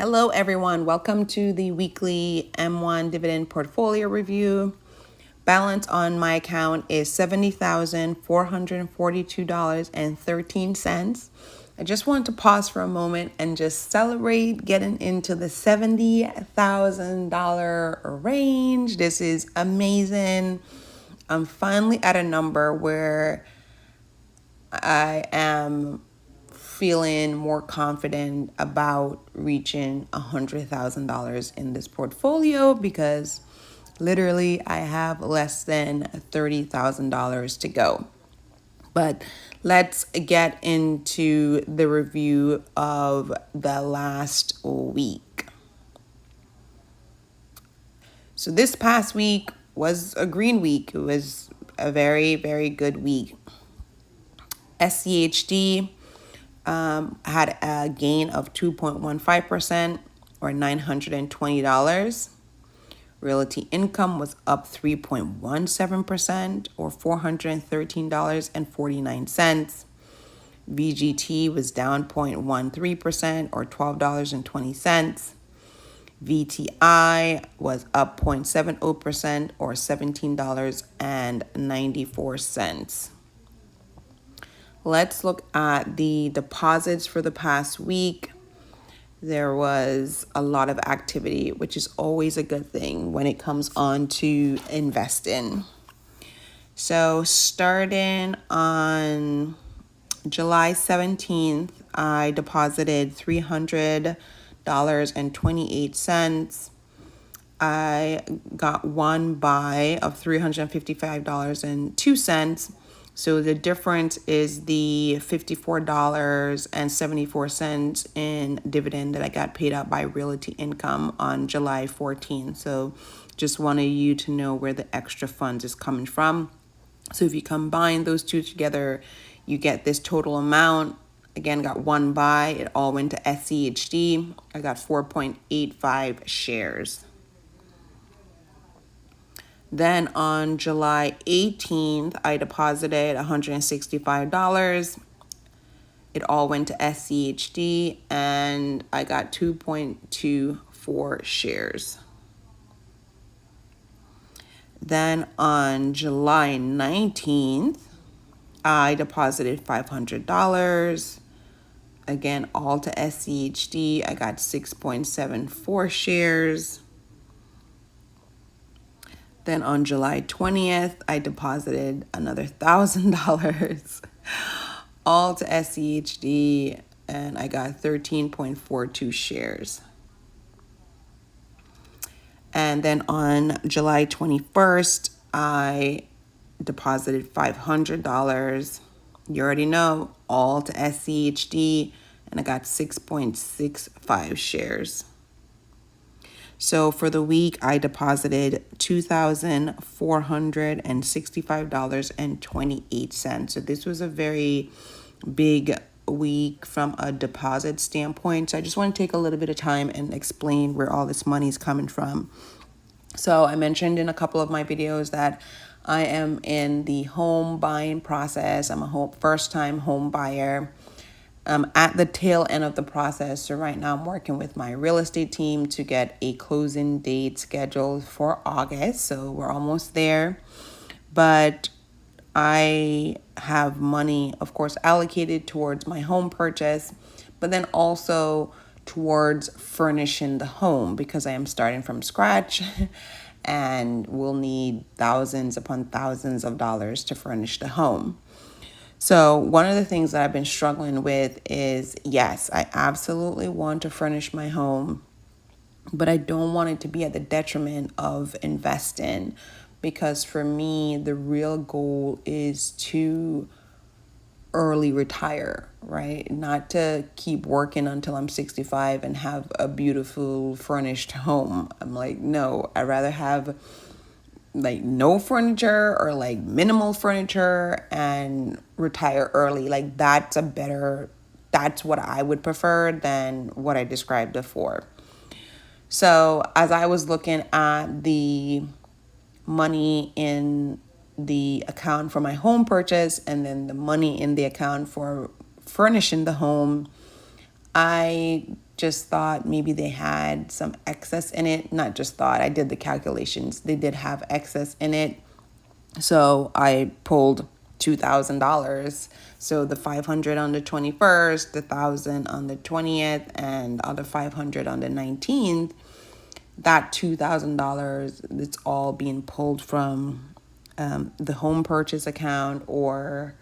Hello everyone, welcome to the weekly M1 dividend portfolio review. Balance on my account is $70,442.13. I just want to pause for a moment and just celebrate getting into the $70,000 range. This is amazing. I'm finally at a number where I am feeling more confident about reaching $100,000 in this portfolio because literally I have less than $30,000 to go. But let's get into the review of the last week. So this past week was a green week. It was a very, very good week. SCHD had a gain of 2.15% or $920. Realty income was up 3.17% or $413.49. VGT was down 0.13% or $12.20. VTI was up 0.70% or $17.94. Let's look at the deposits for the past week. There was a lot of activity, which is always a good thing when it comes on to investing. So starting on July 17th, I deposited $300.28. I got one buy of $355.02. So the difference is the $54.74 in dividend that I got paid out by Realty Income on July 14th. So just wanted you to know where the extra funds is coming from. So if you combine those two together, you get this total amount. Again, got one buy. It all went to SCHD. I got 4.85 shares. Then on July 18th, I deposited $165. It all went to SCHD and I got 2.24 shares. Then on July 19th, I deposited $500. Again, all to SCHD. I got 6.74 shares. Then on July 20th, I deposited another $1,000 all to SCHD and I got 13.42 shares. And then on July 21st, I deposited $500. You already know, all to SCHD and I got 6.65 shares. So for the week, I deposited $2,465.28. So this was a very big week from a deposit standpoint. So I just want to take a little bit of time and explain where all this money is coming from. So I mentioned in a couple of my videos that I am in the home buying process. I'm a first-time home buyer. At the tail end of the process. So right now I'm working with my real estate team to get a closing date scheduled for August. So we're almost there. But I have money, of course, allocated towards my home purchase, but then also towards furnishing the home because I am starting from scratch and will need thousands upon thousands of dollars to furnish the home. So one of the things that I've been struggling with is, yes, I absolutely want to furnish my home, but I don't want it to be at the detriment of investing because for me, the real goal is to early retire, right? Not to keep working until I'm 65 and have a beautiful furnished home. I'm like, no, I'd rather have like no furniture or like minimal furniture and retire early. Like that's what I would prefer than what I described before. So as I was looking at the money in the account for my home purchase and then the money in the account for furnishing the home, I just thought maybe they had some excess in it. Not just thought, I did the calculations. They did have excess in it. So I pulled $2,000. So the 500 on the 21st, the 1,000 on the 20th, and other 500 on the 19th. That $2,000, it's all being pulled from the home purchase account or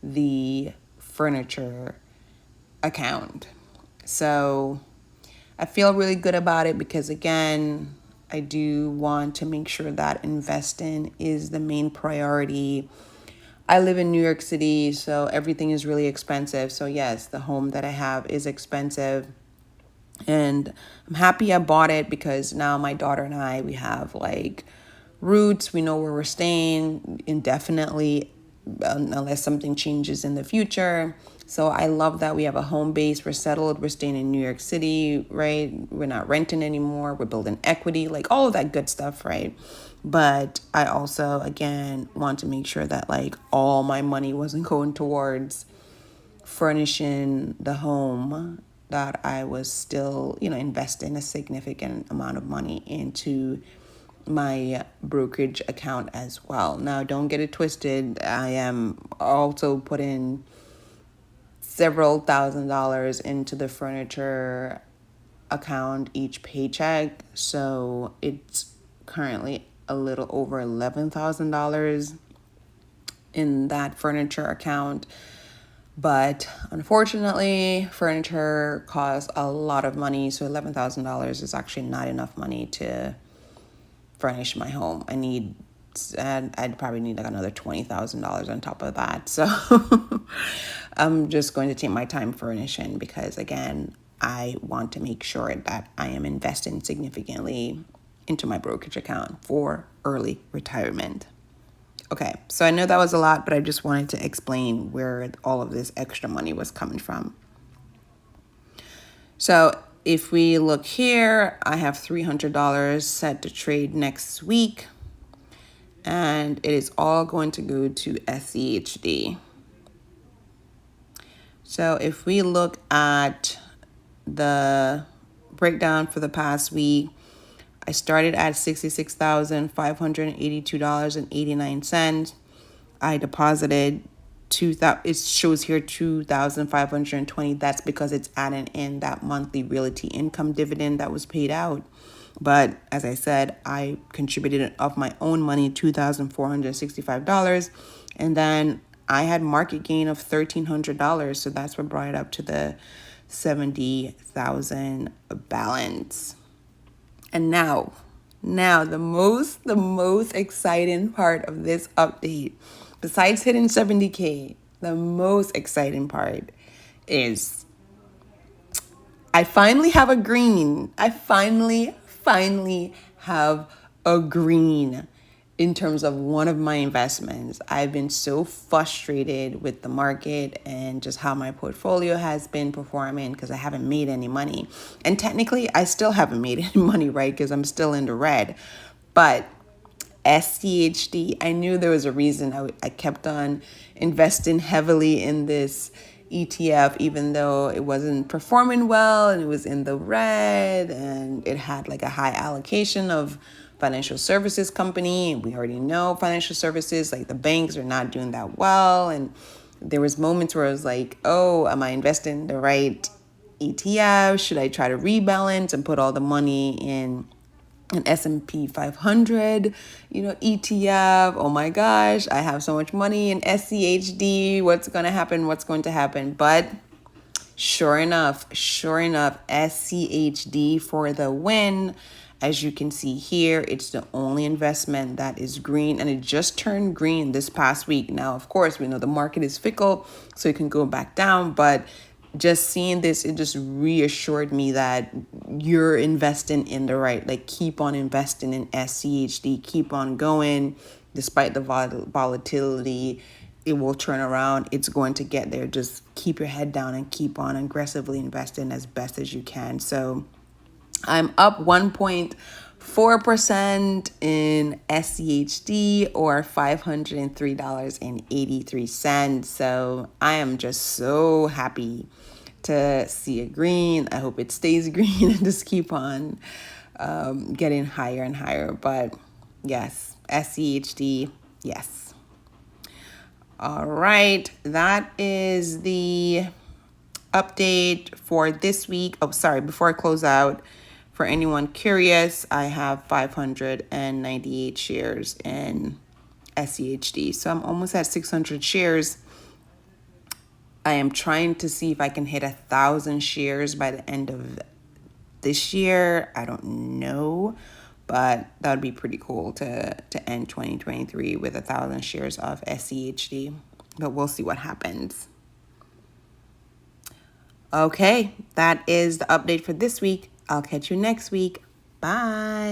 the furniture account. So I feel really good about it because, again, I do want to make sure that investing is the main priority. I live in New York City, so everything is really expensive. So yes, the home that I have is expensive. And I'm happy I bought it because now my daughter and I, we have like roots. We know where we're staying indefinitely unless something changes in the future. So I love that we have a home base. We're settled. We're staying in New York City, right? We're not renting anymore. We're building equity, like all of that good stuff, right? But I also, again, want to make sure that like all my money wasn't going towards furnishing the home, that I was still, investing a significant amount of money into my brokerage account as well. Now, don't get it twisted. I am also putting several $1,000s into the furniture account each paycheck. So it's currently a little over $11,000 in that furniture account. But unfortunately, furniture costs a lot of money. So $11,000 is actually not enough money to furnish my home. I'd probably need like another $20,000 on top of that. So I'm just going to take my time furnishing because, again, I want to make sure that I am investing significantly into my brokerage account for early retirement. Okay, so I know that was a lot, but I just wanted to explain where all of this extra money was coming from. So if we look here, I have $300 set to trade next week, and it is all going to go to SCHD. So if we look at the breakdown for the past week, I started at $66,582.89. I deposited it shows here 2,520. That's because it's adding in that monthly realty income dividend that was paid out. But as I said, I contributed of my own money $2,465, and then I had market gain of $1,300. So that's what brought it up to the 70,000 balance. And now the most exciting part of this update, besides hitting 70K, the most exciting part is I finally have a green. I finally have a green in terms of one of my investments. I've been so frustrated with the market and just how my portfolio has been performing because I haven't made any money. And technically, I still haven't made any money, right? Because I'm still in the red. But SCHD, I knew there was a reason I kept on investing heavily in this ETF, even though it wasn't performing well and it was in the red and it had like a high allocation of financial services company. And we already know financial services, like the banks are not doing that well. And there was moments where I was like, oh, am I investing in the right ETF? Should I try to rebalance and put all the money in an S&P 500, ETF? Oh my gosh, I have so much money in SCHD. What's going to happen? But sure enough, SCHD for the win. As you can see here, it's the only investment that is green, and it just turned green this past week. Now, of course, we know the market is fickle, so it can go back down, but just seeing this, it just reassured me that you're investing in the right, like keep on investing in SCHD, keep on going. Despite the volatility, it will turn around. It's going to get there. Just keep your head down and keep on aggressively investing as best as you can. So I'm up 1.4% in SCHD or $503.83. So I am just so happy to see it green. I hope it stays green and just keep on getting higher and higher. But yes, SCHD, yes. All right, that is the update for this week. Oh, sorry, before I close out, for anyone curious, I have 598 shares in SCHD. So I'm almost at 600 shares. I am trying to see if I can hit 1,000 shares by the end of this year. I don't know, but that would be pretty cool to end 2023 with 1,000 shares of SCHD. But we'll see what happens. Okay, that is the update for this week. I'll catch you next week. Bye.